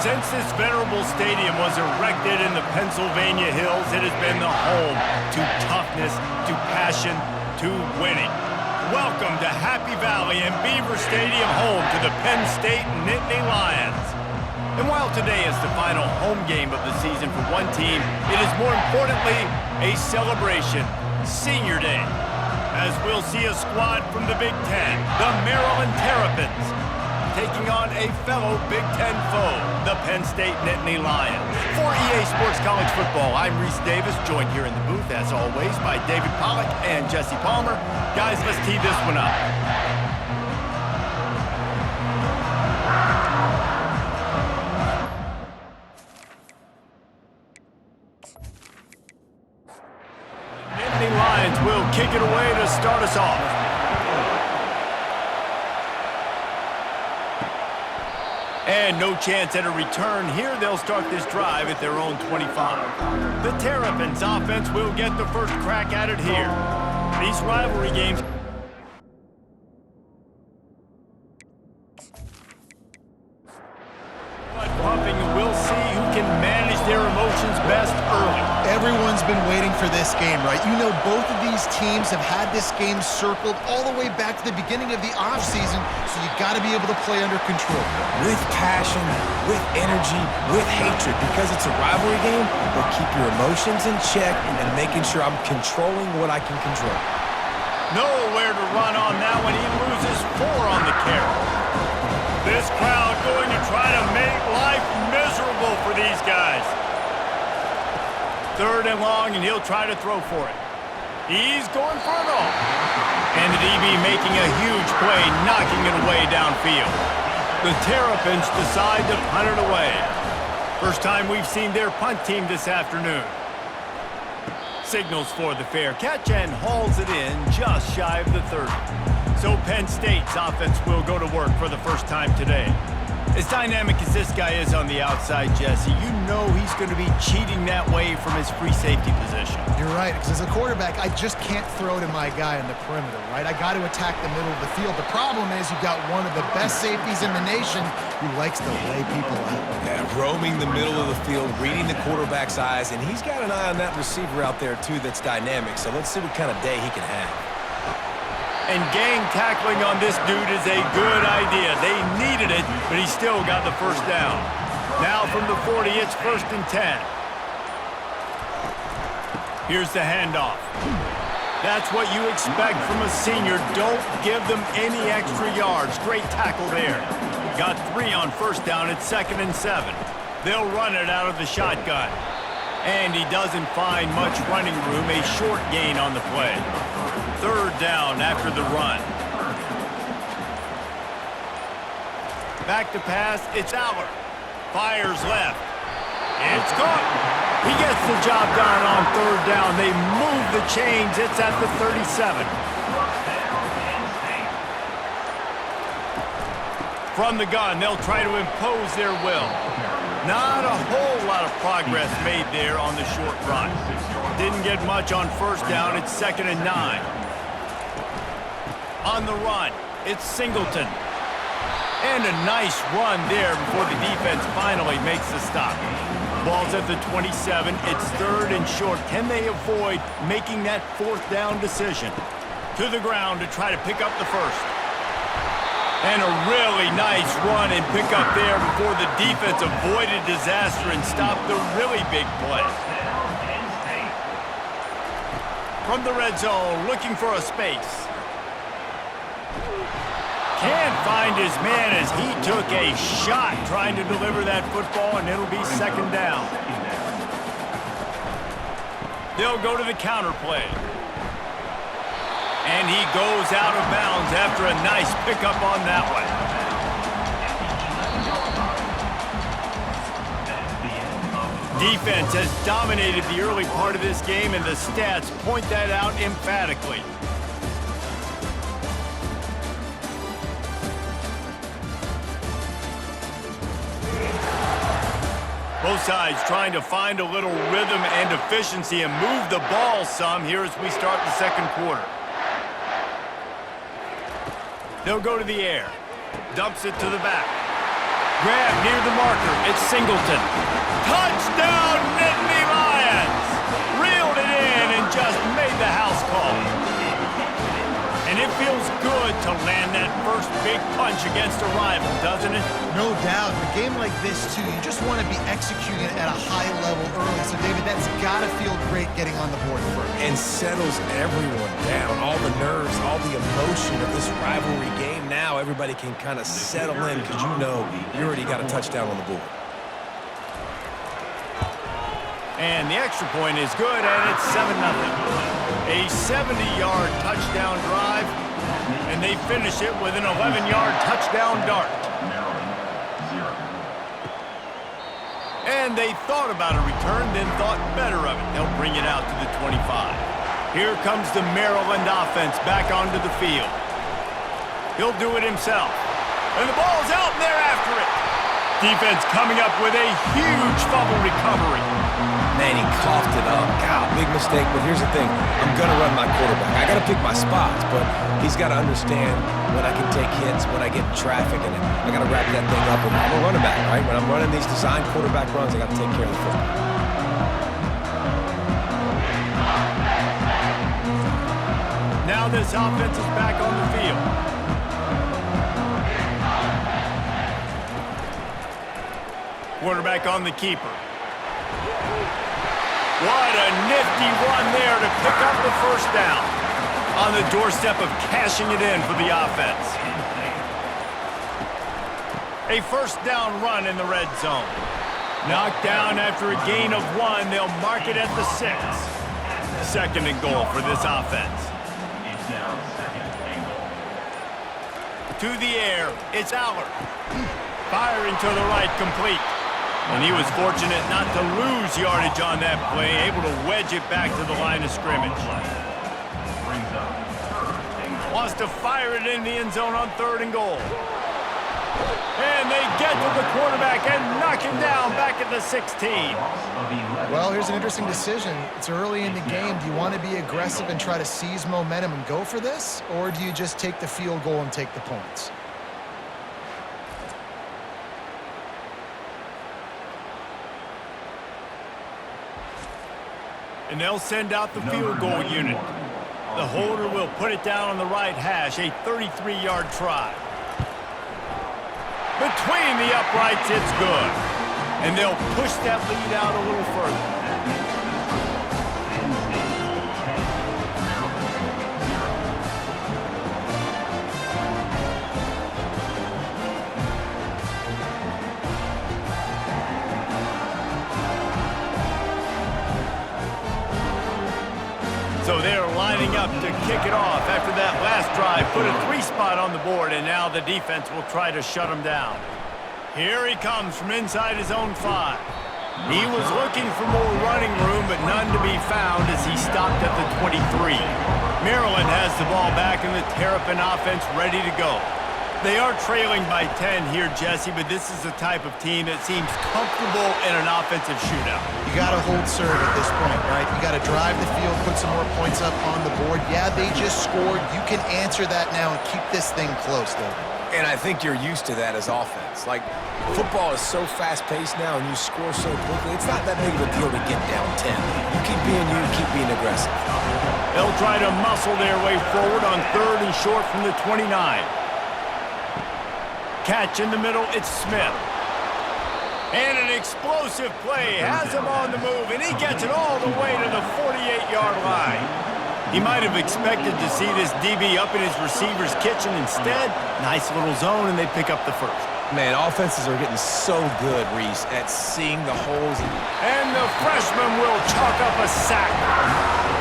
Since this venerable stadium was erected in the Pennsylvania hills, it has been the home to toughness, to passion, to winning. Welcome to Happy Valley and Beaver Stadium, home to the Penn State Nittany Lions. And while today is the final home game of the season for one team, it is more importantly a celebration, Senior Day, as we'll see a squad from the Big Ten, the Maryland Terrapins, taking on a fellow Big Ten foe, the Penn State Nittany Lions. For EA Sports College Football, I'm Reese Davis, joined here in the booth, as always, by David Pollack and Jesse Palmer. Guys, let's tee this one up. Nittany Lions will kick it away to start us off. And no chance at a return here. They'll start this drive at their own 25. The Terrapins offense will get the first crack at it here. These rivalry games. Pumping, and we'll see who can manage their emotions best early. Everyone's been waiting for this game, right? You know, both of these teams have had this game circled all the way back to the beginning of the offseason, so you got to be able to play under control. With passion, with energy, with hatred, because it's a rivalry game, but keep your emotions in check and making sure I'm controlling what I can control. Nowhere to run on that one. He loses 4 on the carry. This crowd going to try to make life miserable for these guys. 3rd and long, and he'll try to throw for it. He's going for it all. And the DB making a huge play, knocking it away downfield. The Terrapins decide to punt it away. First time we've seen their punt team this afternoon. Signals for the fair catch and hauls it in just shy of the 30. So Penn State's offense will go to work for the first time today. As dynamic as this guy is on the outside, Jesse, you know he's going to be cheating that way from his free safety position. You're right, because as a quarterback, I just can't throw to my guy in the perimeter, right? I got to attack the middle of the field. The problem is you've got one of the best safeties in the nation who likes to lay people out. Yeah, roaming the middle of the field, reading the quarterback's eyes, and he's got an eye on that receiver out there, too, that's dynamic. So let's see what kind of day he can have. And gang tackling on this dude is a good idea. They needed it, but he still got the first down. Now from the 40, it's 1st and 10. Here's the handoff. That's what you expect from a senior. Don't give them any extra yards. Great tackle there. Got 3 on 1st down. It's 2nd and 7. They'll run it out of the shotgun. And he doesn't find much running room. A short gain on the play. 3rd down after the run. Back to pass, it's Aller. Fires left. It's caught. He gets the job done on 3rd down. They move the chains. It's at the 37. From the gun, they'll try to impose their will. Not a whole lot of progress made there on the short run. Didn't get much on 1st down. It's 2nd and 9. On the run, it's Singleton. And a nice run there before the defense finally makes the stop. Ball's at the 27. It's 3rd and short. Can they avoid making that 4th down decision? To the ground to try to pick up the first. And a really nice run and pick up there before the defense avoided disaster and stopped the really big play. From the red zone, looking for a space. Can't find his man as he took a shot trying to deliver that football, and it'll be 2nd down. They'll go to the counter play. And he goes out of bounds after a nice pickup on that one. Defense has dominated the early part of this game, and the stats point that out emphatically. Both sides trying to find a little rhythm and efficiency and move the ball some here as we start the 2nd quarter. They'll go to the air. Dumps it to the back. Grab near the marker. It's Singleton. Touchdown, Nittany Lions! Reeled it in and just made the house call. And it feels good to land that first big punch against a rival, doesn't it? No doubt. In a game like this, too, you just want to be executing at a high level early. So, David, that's got to feel great getting on the board first. And settles everyone down. All the nerves, all the emotion of this rivalry game. Now everybody can kind of settle in because you know you already got a touchdown on the board. And the extra point is good, and it's 7-0. A 70-yard touchdown drive, and they finish it with an 11-yard touchdown dart. And they thought about a return, then thought better of it. They'll bring it out to the 25. Here comes the Maryland offense back onto the field. He'll do it himself. And the ball's out, and they're after it. Defense coming up with a huge fumble recovery. Man, he coughed it up. God, big mistake. But here's the thing. I'm going to run my quarterback. I got to pick my spots, but he's got to understand when I can take hits, when I get in traffic, and I got to wrap that thing up. And I'm a running back, right? When I'm running these design quarterback runs, I got to take care of the football. Now this offense is back on the field. Quarterback on the keeper. What a nifty run there to pick up the first down. On the doorstep of cashing it in for the offense. A first down run in the red zone. Knocked down after a gain of 1. They'll mark it at the 6. 2nd and goal for this offense. To the air, it's Aller. Firing to the right, complete. And he was fortunate not to lose yardage on that play, able to wedge it back to the line of scrimmage. Wants to fire it in the end zone on 3rd and goal. And they get to the quarterback and knock him down back at the 16. Well, here's an interesting decision. It's early in the game. Do you want to be aggressive and try to seize momentum and go for this? Or do you just take the field goal and take the points? And they'll send out the field goal unit. The holder will put it down on the right hash, a 33-yard try. Between the uprights, it's good. And they'll push that lead out a little further. So they're lining up to kick it off after that last drive. Put a 3 spot on the board, and now the defense will try to shut him down. Here he comes from inside his own 5. He was looking for more running room, but none to be found as he stopped at the 23. Maryland has the ball back, and the Terrapin offense ready to go. They are trailing by 10 here, Jesse, but this is the type of team that seems comfortable in an offensive shootout. You got to hold serve at this point, right? You got to drive the field, put some more points up on the board. Yeah, they just scored. You can answer that now and keep this thing close, though. And I think you're used to that as offense. Like, football is so fast-paced now and you score so quickly, it's not that big of a deal to get down 10. You keep being aggressive. They'll try to muscle their way forward on 3rd and short from the 29. Catch in the middle, it's Smith. And an explosive play has him on the move, and he gets it all the way to the 48-yard line. He might have expected to see this DB up in his receiver's kitchen. Instead, nice little zone, and they pick up the first. Man, offenses are getting so good, Reese, at seeing the holes. And the freshman will chalk up a sack.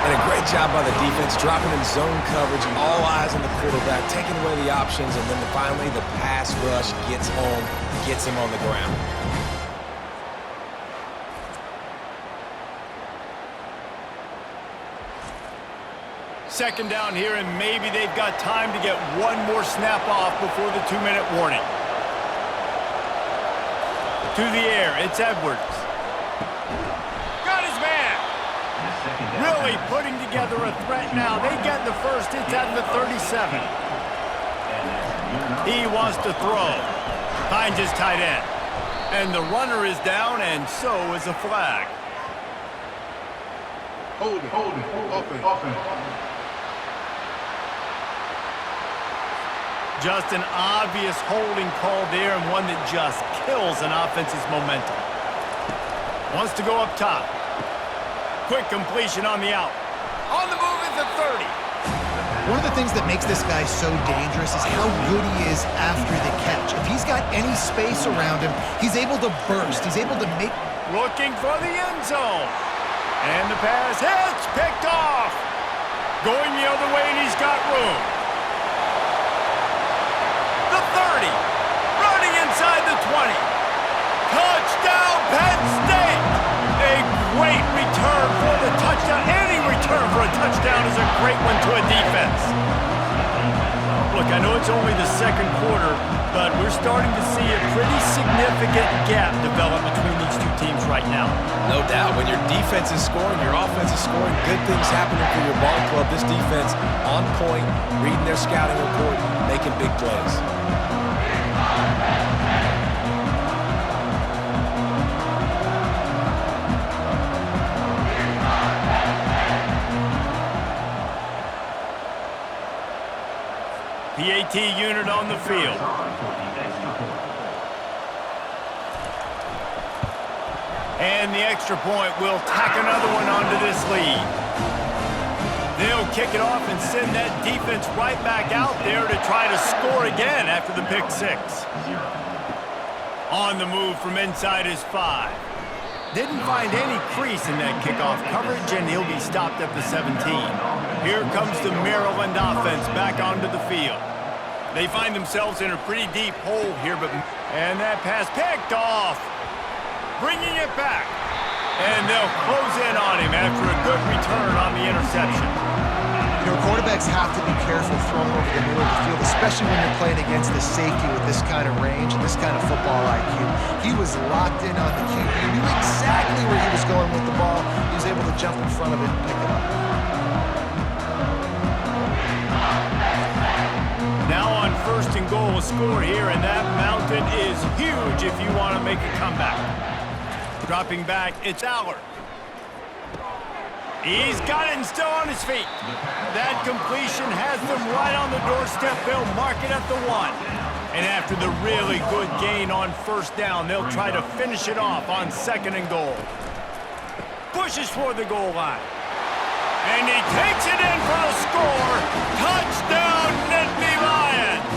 And a great job by the defense, dropping in zone coverage, all eyes on the quarterback, taking away the options, and then finally the pass rush gets home, gets him on the ground. Second down here, and maybe they've got time to get one more snap off before the 2-minute warning. To the air, it's Edwards. Got his man. Really putting together a threat now. They get the first. It's at the 37. He wants to throw. Finds his tight end. And the runner is down, and so is a flag. Hold it, offense. Just an obvious holding call there, and one that just kills an offense's momentum. Wants to go up top. Quick completion on the out. On the move is the 30. One of the things that makes this guy so dangerous is how good he is after the catch. If he's got any space around him, he's able to burst. He's able to make... Looking for the end zone. And the pass hits, picked off. Going the other way, and he's got room. The 30. Running inside the 20. Touchdown, Penn State. A great return for the touchdown. Any return for a touchdown is a great one to a defense. Look, I know it's only the second quarter, but we're starting to see a pretty significant gap develop between these two teams right now. No doubt. When your defense is scoring, your offense is scoring, good things happening for your ball club. This defense on point, reading their scouting report, making big plays. PAT unit on the field. And the extra point will tack another one onto this lead. They'll kick it off and send that defense right back out there to try to score again after the pick six. On the move from inside his 5. Didn't find any crease in that kickoff coverage, and he'll be stopped at the 17. Here comes the Maryland offense back onto the field. They find themselves in a pretty deep hole here, and that pass picked off. Bringing it back. And they'll close in on him after a good return on the interception. You know, quarterbacks have to be careful throwing over the middle of the field, especially when you're playing against the safety with this kind of range and this kind of football IQ. He was locked in on the QB. He knew exactly where he was going with the ball. He was able to jump in front of it and pick it up. Now on 1st and goal, a score here, and that mountain is huge if you want to make a comeback. Dropping back, it's Aller. He's got it and still on his feet. That completion has them right on the doorstep. They'll mark it at the 1. And after the really good gain on 1st down, they'll try to finish it off on 2nd and goal. Pushes for the goal line. And he takes it in for the score. Touchdown, Nittany Lions!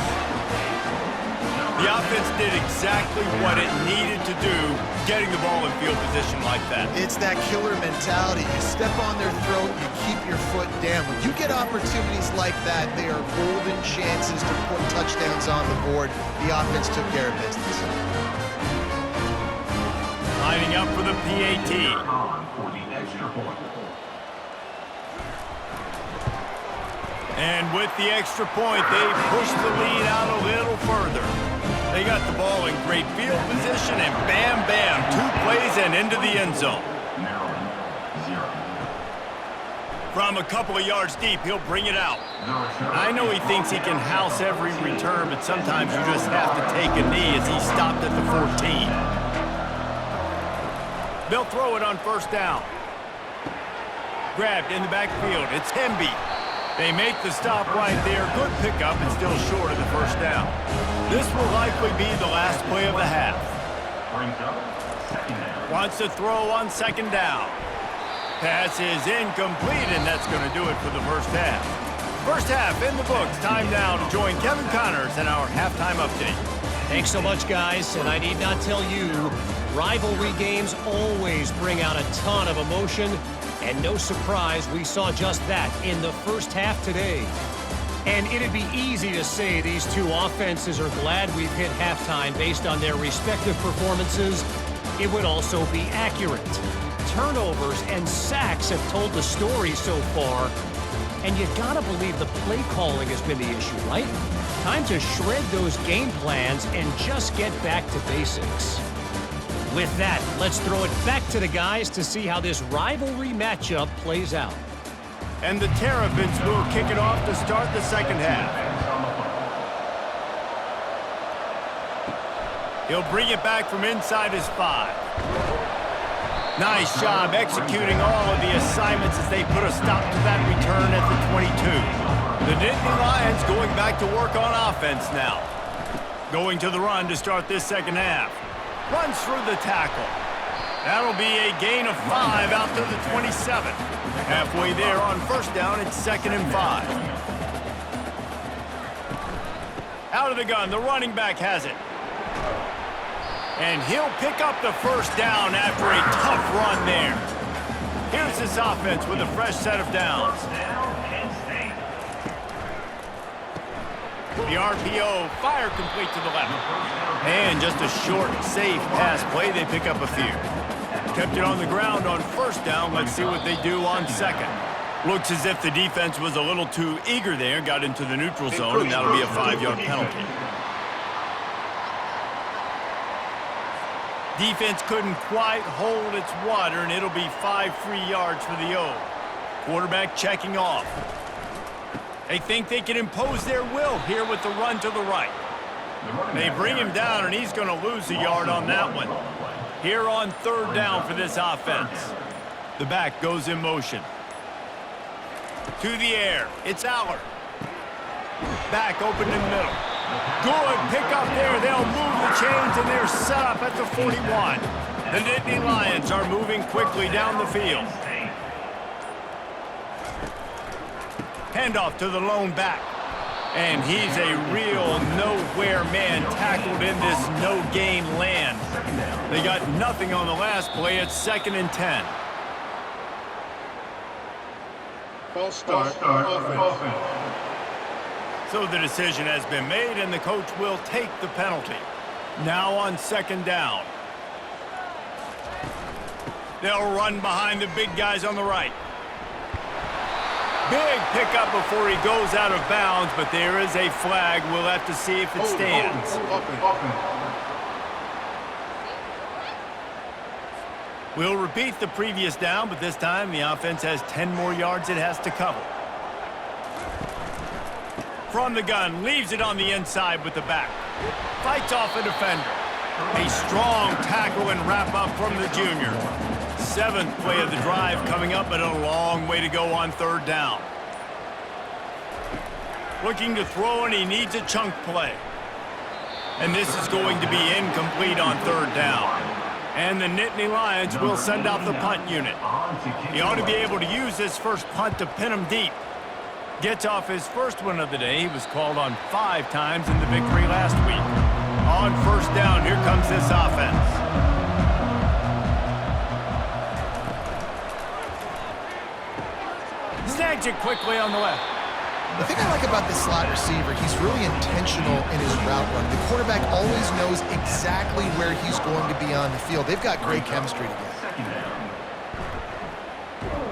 The offense did exactly what it needed to do, getting the ball in field position like that. It's that killer mentality. You step on their throat, you keep your foot down. When you get opportunities like that, they are golden chances to put touchdowns on the board. The offense took care of business. Lining up for the PAT. And with the extra point, they push the lead out a little further. They got the ball in great field position, and bam, bam, 2 plays and into the end zone. From a couple of yards deep, he'll bring it out. I know he thinks he can house every return, but sometimes you just have to take a knee as he's stopped at the 14. They'll throw it on 1st down. Grabbed in the backfield, it's Hemby. They make the stop right there. Good pickup and still short of the 1st down. This will likely be the last play of the half. Wants to throw on 2nd down. Pass is incomplete, and that's going to do it for the 1st half. 1st half in the books. Time now to join Kevin Connors in our halftime update. Thanks so much, guys. And I need not tell you, rivalry games always bring out a ton of emotion. And no surprise, we saw just that in the 1st half today. And it'd be easy to say these two offenses are glad we've hit halftime based on their respective performances. It would also be accurate. Turnovers and sacks have told the story so far. And you gotta believe the play calling has been the issue, right? Time to shred those game plans and just get back to basics. With that, let's throw it back to the guys to see how this rivalry matchup plays out. And the Terrapins will kick it off to start the 2nd half. He'll bring it back from inside his 5. Nice job executing all of the assignments as they put a stop to that return at the 22. The Nittany Lions going back to work on offense now. Going to the run to start this second half. Runs through the tackle. That'll be a gain of 5 out to the 27. Halfway there on first down, it's 2nd and 5. Out of the gun, the running back has it. And he'll pick up the first down after a tough run there. Here's this offense with a fresh set of downs. The RPO, fire complete to the left. And just a short, safe pass play, they pick up a few. Kept it on the ground on first down. Let's see what they do on second. Looks as if the defense was a little too eager there, got into the neutral zone, and that'll be a 5-yard penalty. Defense couldn't quite hold its water, and it'll be 5 free yards for the O. Quarterback checking off. They think they can impose their will here with the run to the right. They bring him down, and he's going to lose a yard on that one. Here on third down for this offense. The back goes in motion. To the air. It's Aller. Back open in the middle. Good pick up there. They'll move the chains, and they're set up at the 41. The Nittany Lions are moving quickly down the field. Handoff to the lone back. And he's a real nowhere man tackled in this no-gain land. They got nothing on the last play. It's 2nd and 10. False start. Offense. So the decision has been made, and the coach will take the penalty. Now on second down. They'll run behind the big guys on the right. Big pickup before he goes out of bounds, but there is a flag. We'll have to see if it stands. We'll repeat the previous down, but this time the offense has 10 more yards it has to cover. From the gun, leaves it on the inside with the back. Fights off a defender. A strong tackle and wrap up from the junior. 7th play of the drive coming up, but a long way to go on third down. Looking to throw, and he needs a chunk play. And this is going to be incomplete on third down. And the Nittany Lions will send out the punt unit. He ought to be able to use this first punt to pin him deep. Gets off his first one of the day. He was called on 5 times in the victory last week. On first down, here comes this offense. Snags it quickly on the left. The thing I like about this slot receiver, he's really intentional in his route run. The quarterback always knows exactly where he's going to be on the field. They've got great chemistry together.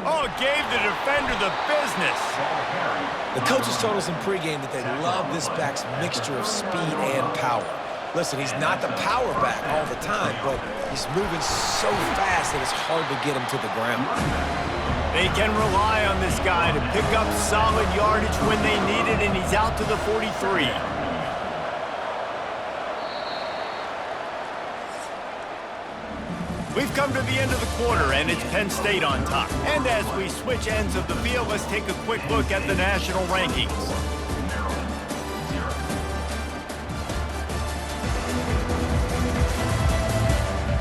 Oh, gave the defender the business. The coaches told us in pregame that they love this back's mixture of speed and power. Listen, he's not the power back all the time, but he's moving so fast that it's hard to get him to the ground. They can rely on this guy to pick up solid yardage when they need it, and he's out to the 43. We've come to the end of the quarter, and it's Penn State on top. And as we switch ends of the field, let's take a quick look at the national rankings.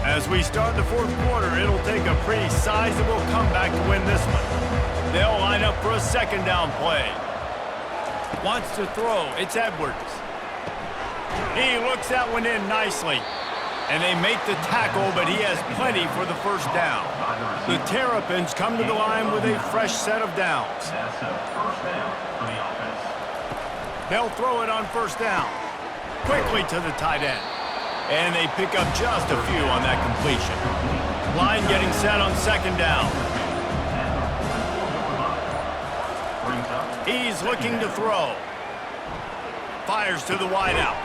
As we start the fourth quarter, it'll take a pretty sizable comeback to win this one. They'll line up for a second down play. Wants to throw. It's Edwards. He looks that one in nicely. And they make the tackle, but he has plenty for the first down. The Terrapins come to the line with a fresh set of downs. They'll throw it on first down. Quickly to the tight end. And they pick up just a few on that completion. Line getting set on second down. He's looking to throw. Fires to the wideout.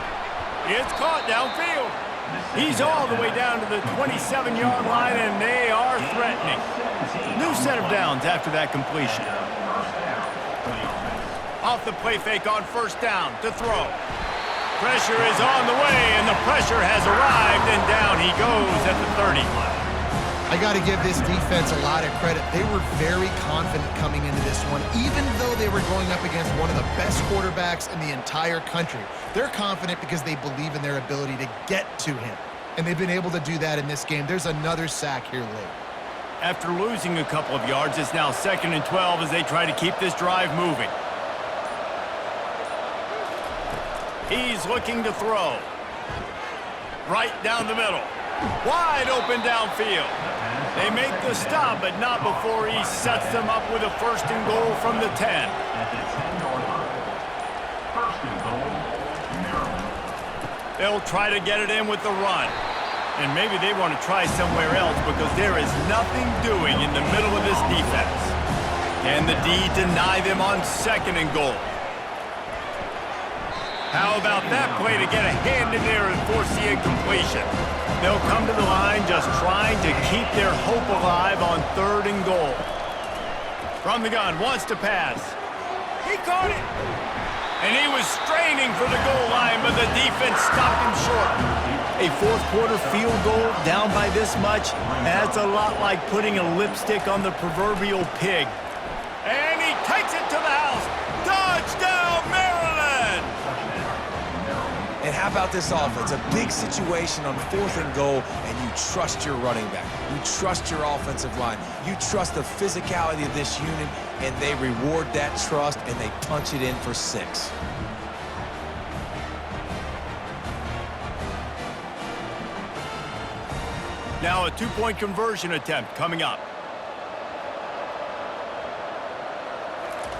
It's caught downfield. He's all the way down to the 27-yard line, and they are threatening. New set of downs after that completion. Off the play fake on first down to throw. Pressure is on the way, and the pressure has arrived, and down he goes at the 30. I got to give this defense a lot of credit. They were very confident coming into this one, even though they were going up against one of the best quarterbacks in the entire country. They're confident because they believe in their ability to get to him, and they've been able to do that in this game. There's another sack here late. After losing a couple of yards, it's now 2nd and 12 as they try to keep this drive moving. He's looking to throw. Right down the middle. Wide open downfield. They make the stop, but not before he sets them up with a 1st and goal from the 10. They'll try to get it in with the run. And maybe they want to try somewhere else because there is nothing doing in the middle of this defense. Can the D deny them on 2nd and goal? How about that play to get a hand in there and force the incompletion? They'll come to the line just trying to keep their hope alive on 3rd and goal. From the gun, wants to pass. He caught it! And he was straining for the goal line, but the defense stopped him short. A 4th quarter field goal down by this much, that's a lot like putting a lipstick on the proverbial pig. And he takes it to the house. Touchdown, Maryland! And how about this offense? A big situation on 4th and goal, and you trust your running back. You trust your offensive line. You trust the physicality of this unit, and they reward that trust, and they punch it in for 6. Now a 2-point conversion attempt coming up.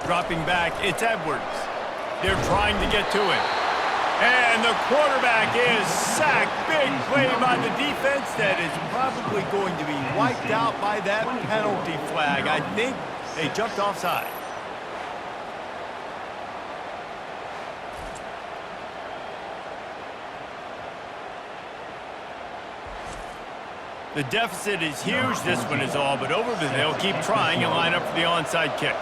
Dropping back, it's Edwards. They're trying to get to him. And the quarterback is sacked. Big play by the defense that is probably going to be wiped out by that penalty flag. I think they jumped offside. The deficit is huge. This one is all but over, but they'll keep trying and line up for the onside kick.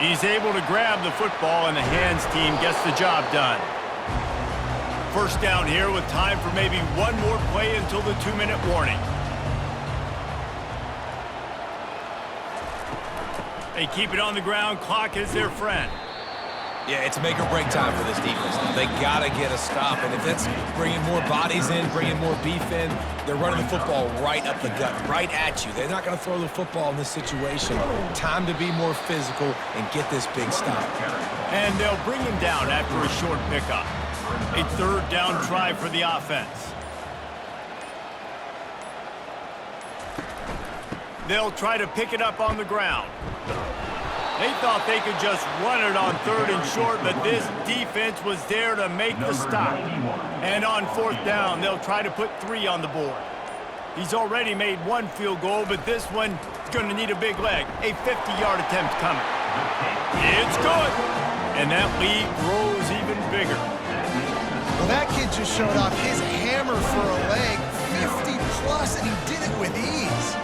He's able to grab the football, and the hands team gets the job done. 1st down here with time for maybe one more play until the 2-minute warning. They keep it on the ground. Clock is their friend. Yeah, it's make or break time for this defense. They got to get a stop, and if that's bringing more bodies in, bringing more beef in, they're running the football right up the gut, right at you. They're not going to throw the football in this situation. Time to be more physical and get this big stop. And they'll bring him down after a short pickup. A 3rd down try for the offense. They'll try to pick it up on the ground. They thought they could just run it on 3rd and short, but this defense was there to make the stop. And on 4th down, they'll try to put 3 on the board. He's already made 1 field goal, but this one is going to need a big leg. A 50-yard attempt coming. It's good. And that lead grows even bigger. Well, that kid just showed off his hammer for a leg, 50-plus, and he did it with ease.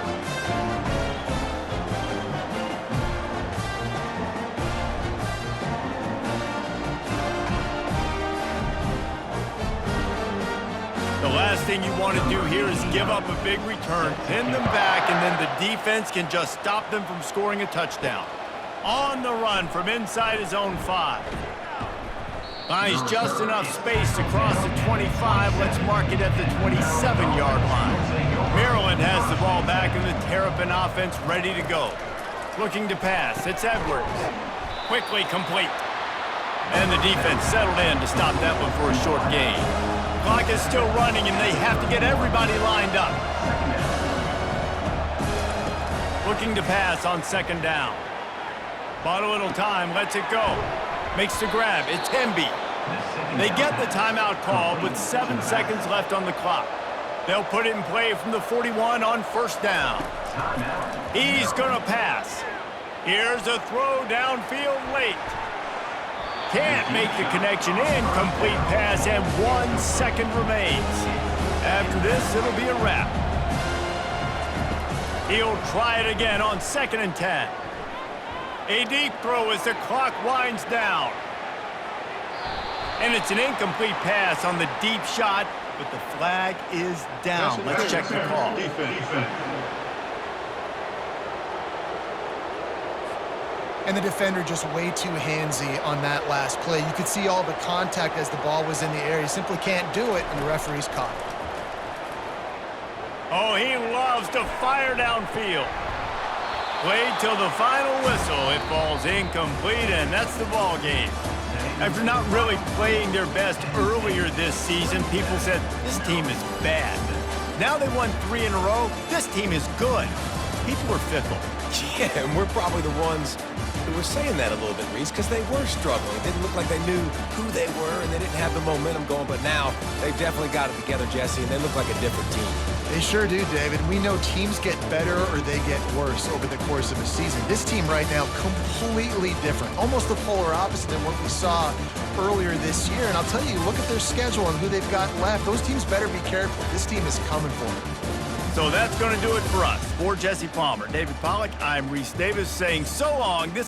The last thing you want to do here is give up a big return, pin them back, and then the defense can just stop them from scoring a touchdown. On the run from inside his own 5. Finds just enough space to cross the 25. Let's mark it at the 27-yard line. Maryland has the ball back and the Terrapin offense ready to go. Looking to pass. It's Edwards. Quickly complete. And the defense settled in to stop that one for a short gain. Clock is still running, and they have to get everybody lined up. Looking to pass on 2nd down. Bought a little time, lets it go. Makes the grab, it's Hemby. They get the timeout called with 7 seconds left on the clock. They'll put it in play from the 41 on 1st down. He's gonna pass. Here's a throw downfield late. Can't make the connection. Incomplete pass, and 1 second remains. After this, it'll be a wrap. He'll try it again on 2nd and 10. A deep throw as the clock winds down. And it's an incomplete pass on the deep shot, but the flag is down. Let's check the call. Defense. And the defender just way too handsy on that last play. You could see all the contact as the ball was in the air. He simply can't do it, and the referee's caught it. Oh, he loves to fire downfield. Played till the final whistle. It falls incomplete, and that's the ball game. After not really playing their best earlier this season, people said, this team is bad. Now they won 3 in a row. This team is good. People are fickle. Yeah, and we're probably the ones who were saying that a little bit, Reese, because they were struggling. It didn't look like they knew who they were, and they didn't have the momentum going. But now they've definitely got it together, Jesse, and they look like a different team. They sure do, David. We know teams get better or they get worse over the course of a season. This team right now, completely different. Almost the polar opposite than what we saw earlier this year. And I'll tell you, look at their schedule and who they've got left. Those teams better be careful. This team is coming for them. So that's going to do it for us. For Jesse Palmer, David Pollack, I'm Reese Davis saying so long. This